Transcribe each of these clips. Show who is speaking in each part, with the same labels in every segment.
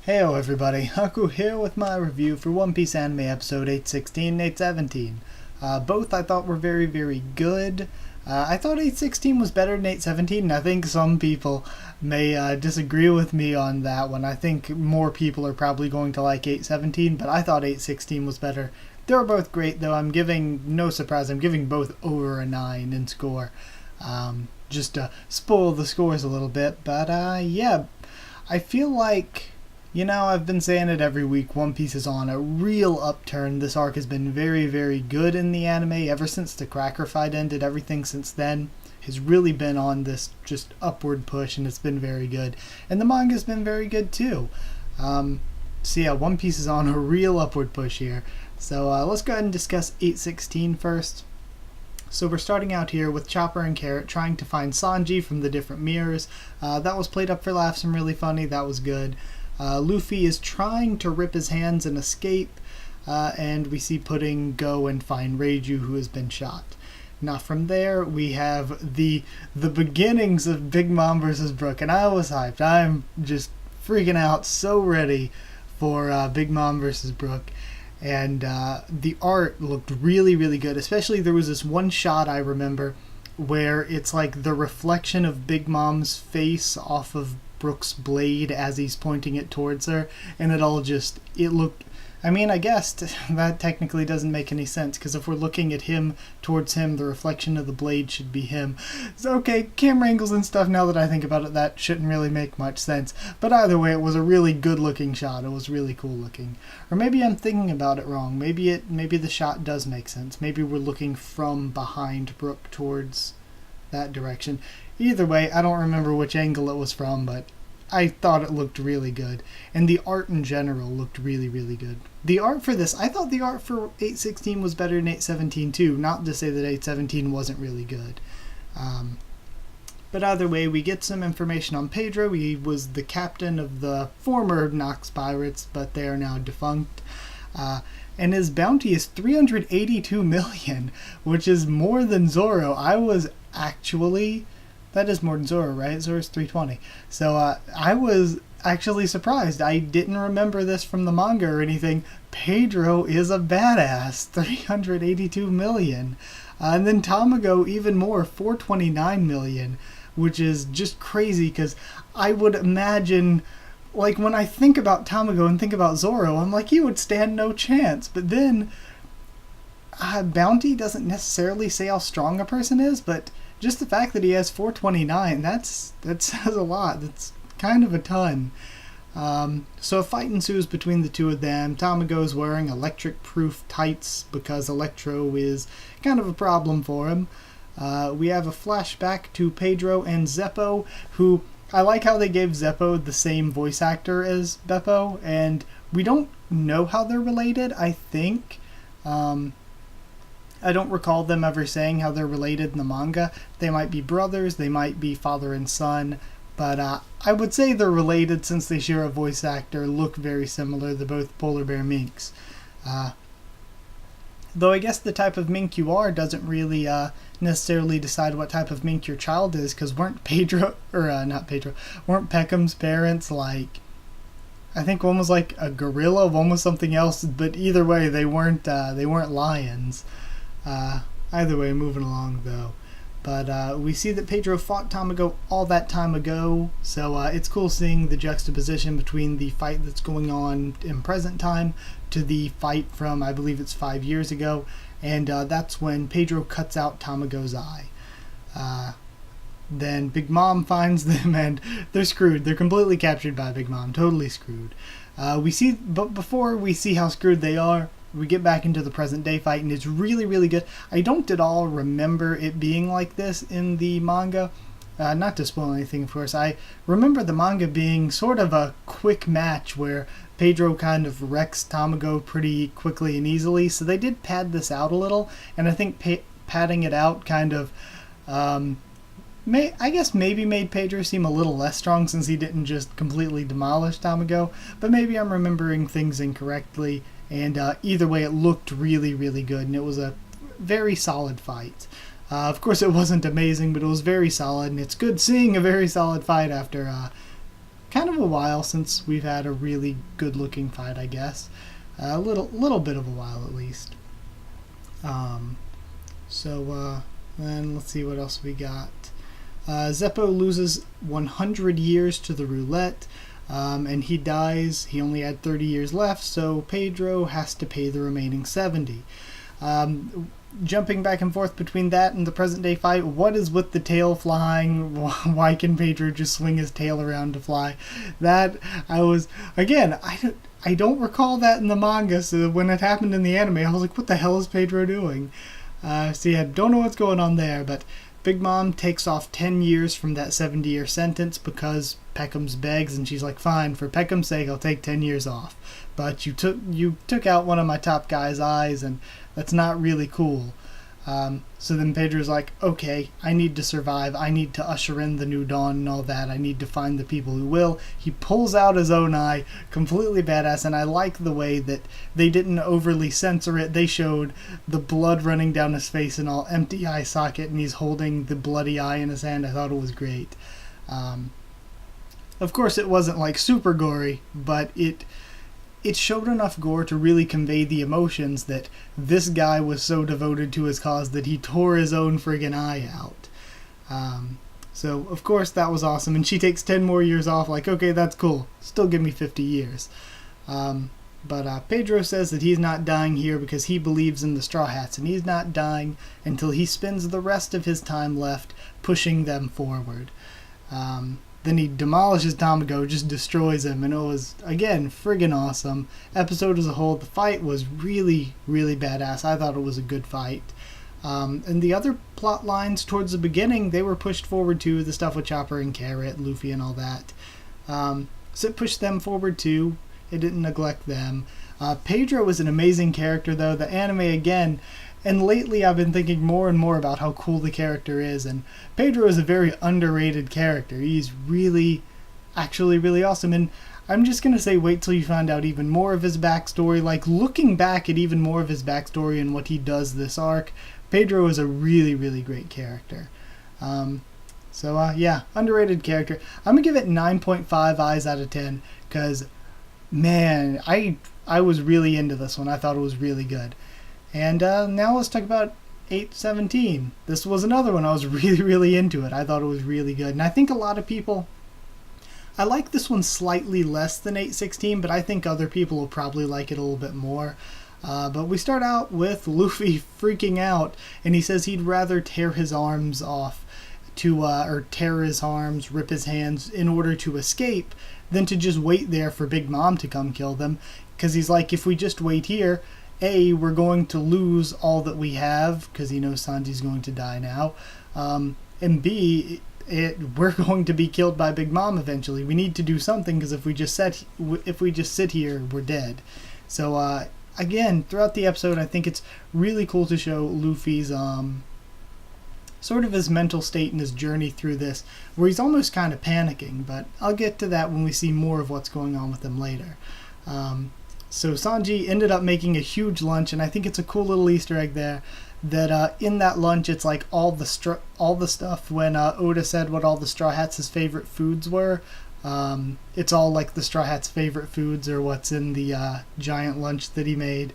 Speaker 1: Heyo everybody, Haku here with my review for One Piece Anime Episode 816 and 817. Both I thought were very good. I thought 816 was better than 817, and I think some people may disagree with me on that one. I think more people are probably going to like 817, but I thought 816 was better. They're both great though. I'm giving, no surprise, I'm giving both over a 9 in score. Just to spoil the scores a little bit, but yeah, I feel like... I've been saying it every week, One Piece is on a real upturn. This arc has been very good in the anime ever since the Cracker fight ended. Everything since then has really been on this just upward push, and it's been very good. And the manga's been very good too. So yeah, One Piece is on a real upward push here. So let's go ahead and discuss 816 first. So we're starting out here with Chopper and Carrot trying to find Sanji from the different mirrors. That was played up for laughs and really funny. That was good. Luffy is trying to rip his hands and escape, and we see Pudding go and find Reiju, who has been shot. Now from there we have the beginnings of Big Mom versus Brook, and I was hyped. I'm just freaking out, so ready for Big Mom versus Brook. And the art looked really good, especially there was this one shot I remember where it's like the reflection of Big Mom's face off of Brook's blade as he's pointing it towards her, and it looked, I guess that technically doesn't make any sense, because if we're looking at him towards him, the reflection of the blade should be him. So okay, camera angles and stuff, now that I think about it, that shouldn't really make much sense, but either way, it was a really good looking shot. It was really cool looking. Or maybe I'm thinking about it wrong. Maybe the shot does make sense. Maybe we're looking from behind Brook towards that direction. Either way, I don't remember which angle it was from, but I thought it looked really good. And the art in general looked really good. The art for this, I thought the art for 816 was better than 817 too. Not to say that 817 wasn't really good. But either way, we get some information on Pedro. He was the captain of the former Nox Pirates, but they are now defunct. And his bounty is 382 million, which is more than Zoro. That is more than Zoro, right? Zoro's 320. So I was actually surprised. I didn't remember this from the manga or anything. Pedro is a badass. 382 million. And then Tamago even more, 429 million, which is just crazy because I would imagine, like when I think about Tamago and think about Zoro, I'm like, he would stand no chance. But then bounty doesn't necessarily say how strong a person is, but just the fact that he has 429, that says a lot. That's kind of a ton. So a fight ensues between the two of them. Tamago is wearing electric-proof tights because Electro is kind of a problem for him. We have a flashback to Pedro and Zeppo, who... I like how they gave Zeppo the same voice actor as Beppo, and we don't know how they're related, I think. I don't recall them ever saying how they're related in the manga. They might be brothers, they might be father and son, but I would say they're related since they share a voice actor, look very similar. They're both polar bear minks. Though I guess the type of mink you are doesn't really necessarily decide what type of mink your child is, because weren't Peckham's parents like... I think one was like a gorilla, one was something else, but either way, they weren't lions. Either way, moving along though. But we see that Pedro fought Tamago all that time ago, so it's cool seeing the juxtaposition between the fight that's going on in present time to the fight from, I believe it's 5 years ago, and that's when Pedro cuts out Tamago's eye. Then Big Mom finds them and they're screwed. They're completely captured by Big Mom, totally screwed. But before we see how screwed they are, we get back into the present day fight, and it's really good. I don't at all remember it being like this in the manga. Not to spoil anything, of course. I remember the manga being sort of a quick match where Pedro kind of wrecks Tamago pretty quickly and easily, so they did pad this out a little, and I think padding it out kind of, I guess maybe made Pedro seem a little less strong since he didn't just completely demolish Tamago, but maybe I'm remembering things incorrectly. And either way, it looked really good, and it was a very solid fight. Of course, it wasn't amazing, but it was very solid, and it's good seeing a very solid fight after kind of a while since we've had a really good-looking fight, I guess. A little bit of a while at least. Then let's see what else we got. Zeppo loses 100 years to the roulette, and he dies. He only had 30 years left, so Pedro has to pay the remaining 70. Jumping back and forth between that and the present day fight, what is with the tail flying? Why can Pedro just swing his tail around to fly? That, I don't recall that in the manga, so when it happened in the anime, I was like, what the hell is Pedro doing? Don't know what's going on there, but Big Mom takes off 10 years from that 70-year sentence because Peckham's begs, and she's like, fine, for Peckham's sake, I'll take 10 years off. But you took out one of my top guys' eyes, and that's not really cool. So then Pedro's like, okay, I need to survive. I need to usher in the new dawn and all that. I need to find the people who will. He pulls out his own eye, completely badass, and I like the way that they didn't overly censor it. They showed the blood running down his face and all empty eye socket, and he's holding the bloody eye in his hand. I thought it was great. Of course, it wasn't like super gory, but it showed enough gore to really convey the emotions that this guy was so devoted to his cause that he tore his own friggin' eye out. So, of course, that was awesome. And she takes 10 more years off, like, okay, that's cool. Still give me 50 years. But Pedro says that he's not dying here because he believes in the Straw Hats, and he's not dying until he spends the rest of his time left pushing them forward. Then he demolishes Tamago, just destroys him, and it was, again, friggin' awesome. Episode as a whole, the fight was really, really badass. I thought it was a good fight. And the other plot lines towards the beginning, they were pushed forward too, the stuff with Chopper and Carrot, Luffy and all that. So it pushed them forward too. It didn't neglect them. Pedro was an amazing character, though. The anime, again, and lately I've been thinking more and more about how cool the character is, and Pedro is a very underrated character. He's actually really awesome, and I'm just going to say wait till you find out even more of his backstory. Like, looking back at even more of his backstory and what he does this arc, Pedro is a really, really great character. Yeah, underrated character. I'm going to give it 9.5 eyes out of 10, because, man, I was really into this one. I thought it was really good. And now let's talk about 817. This was another one I was really, really into it. I thought it was really good. And I think a lot of people... I like this one slightly less than 816, but I think other people will probably like it a little bit more. But we start out with Luffy freaking out, and he says he'd rather tear his arms off or tear his arms, rip his hands in order to escape than to just wait there for Big Mom to come kill them. Because he's like, if we just wait here... A, we're going to lose all that we have, because he knows Sanji's going to die now. And B, we're going to be killed by Big Mom eventually. We need to do something, because if we just sit here, we're dead. So, again, throughout the episode, I think it's really cool to show Luffy's sort of his mental state and his journey through this, where he's almost kind of panicking, but I'll get to that when we see more of what's going on with him later. So Sanji ended up making a huge lunch, and I think it's a cool little Easter egg there, that in that lunch it's like all the stuff when Oda said what all the Straw Hats' favorite foods were. It's all like the Straw Hats' favorite foods or what's in the giant lunch that he made.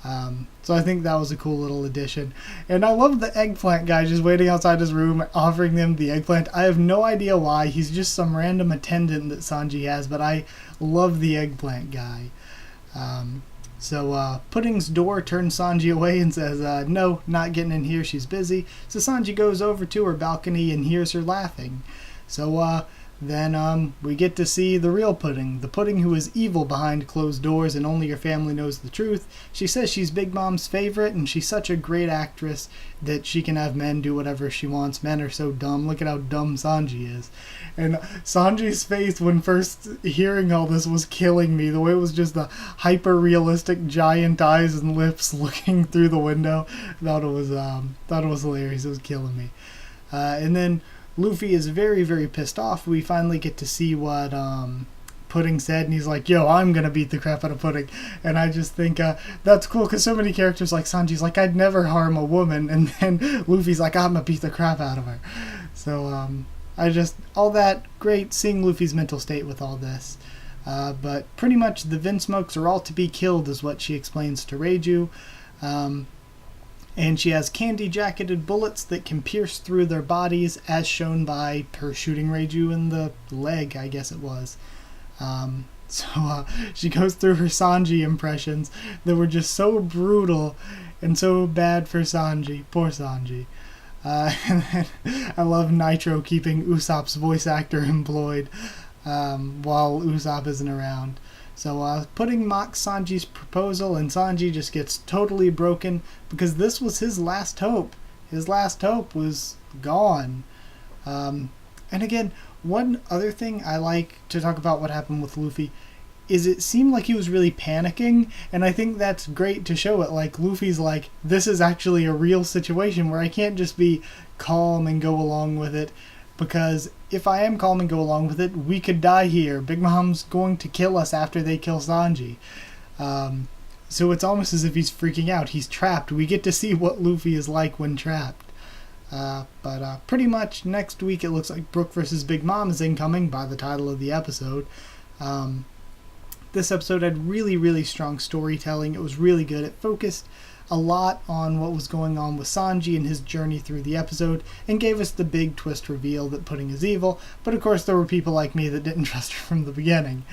Speaker 1: So I think that was a cool little addition. And I love the eggplant guy just waiting outside his room, offering them the eggplant. I have no idea why. He's just some random attendant that Sanji has, but I love the eggplant guy. Pudding's door turns Sanji away and says, no, not getting in here, she's busy. So Sanji goes over to her balcony and hears her laughing. So, Then we get to see the real Pudding, the Pudding who is evil behind closed doors and only her family knows the truth. She says she's Big Mom's favorite and she's such a great actress that she can have men do whatever she wants. Men are so dumb. Look at how dumb Sanji is. And Sanji's face when first hearing all this was killing me. The way it was just the hyper-realistic giant eyes and lips looking through the window. Thought it was hilarious. It was killing me. And then Luffy is very, very pissed off. We finally get to see what Pudding said, and he's like, yo, I'm going to beat the crap out of Pudding. And I just think that's cool, because so many characters like Sanji's like, I'd never harm a woman, and then Luffy's like, I'm going to beat the crap out of her. So all that great, seeing Luffy's mental state with all this. But pretty much the Vinsmokes are all to be killed is what she explains to Reiju. And she has candy-jacketed bullets that can pierce through their bodies, as shown by her shooting Reiju in the leg, I guess it was. So she goes through her Sanji impressions that were just so brutal and so bad for Sanji. Poor Sanji. And then I love Nitro keeping Usopp's voice actor employed while Usopp isn't around. So Pudding mocks Sanji's proposal, and Sanji just gets totally broken because this was his last hope. His last hope was gone. And again, one other thing I like to talk about what happened with Luffy is it seemed like he was really panicking, and I think that's great to show it. Like, Luffy's like, this is actually a real situation where I can't just be calm and go along with it, because if I am calm and go along with it, we could die here. Big Mom's going to kill us after they kill Sanji. So it's almost as if he's freaking out. He's trapped. We get to see what Luffy is like when trapped. But pretty much next week it looks like Brook vs. Big Mom is incoming by the title of the episode. This episode had really, really strong storytelling. It was really good. It focused a lot on what was going on with Sanji and his journey through the episode, and gave us the big twist reveal that Pudding is evil. But of course there were people like me that didn't trust her from the beginning.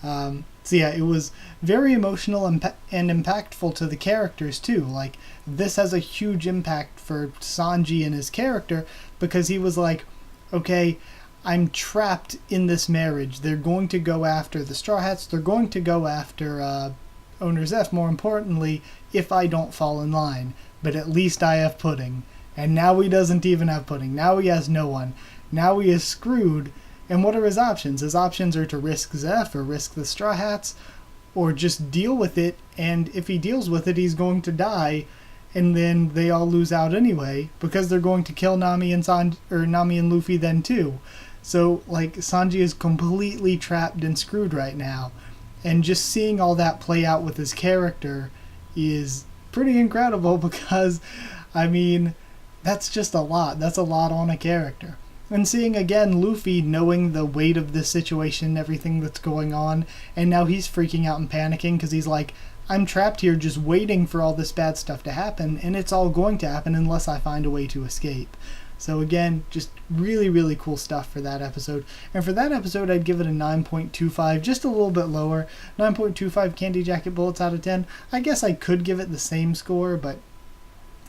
Speaker 1: So yeah, it was very emotional and impactful to the characters too. Like, this has a huge impact for Sanji and his character, because he was like, okay, I'm trapped in this marriage. They're going to go after the Straw Hats. They're going to go after Owner Zeph, more importantly, if I don't fall in line. But at least I have Pudding. And now he doesn't even have Pudding. Now he has no one. Now he is screwed. And what are his options? His options are to risk Zeph or risk the Straw Hats, or just deal with it, and if he deals with it, he's going to die, and then they all lose out anyway, because they're going to kill Nami and Luffy then too. So, like, Sanji is completely trapped and screwed right now, and just seeing all that play out with his character is pretty incredible, because, I mean, that's just a lot. That's a lot on a character. And seeing again Luffy knowing the weight of this situation and everything that's going on, and now he's freaking out and panicking because he's like, I'm trapped here just waiting for all this bad stuff to happen, and it's all going to happen unless I find a way to escape. So again, just really, really cool stuff for that episode. And for that episode, I'd give it a 9.25, just a little bit lower. 9.25 Candy Jacket Bullets out of 10. I guess I could give it the same score, but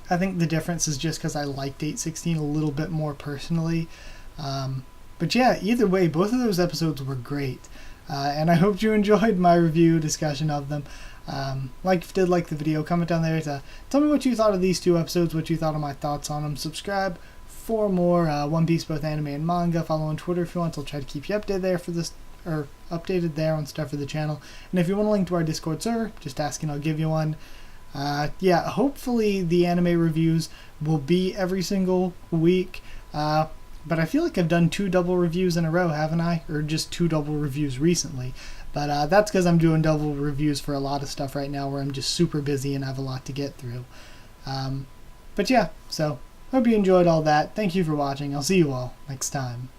Speaker 1: I think the difference is just because I liked 816 a little bit more personally. But yeah, either way, both of those episodes were great. And I hope you enjoyed my review discussion of them. If you did like the video, comment down there to tell me what you thought of these two episodes, what you thought of my thoughts on them. Subscribe for more One Piece, both anime and manga. Follow on Twitter if you want. I'll try to keep you updated there for this, or updated there on stuff for the channel. And if you want a link to our Discord server, just ask and I'll give you one. Yeah, hopefully the anime reviews will be every single week. But I feel like I've done 2 double reviews in a row, haven't I? Or just 2 double reviews recently. But that's because I'm doing double reviews for a lot of stuff right now where I'm just super busy and have a lot to get through. But yeah, so hope you enjoyed all that. Thank you for watching. I'll see you all next time.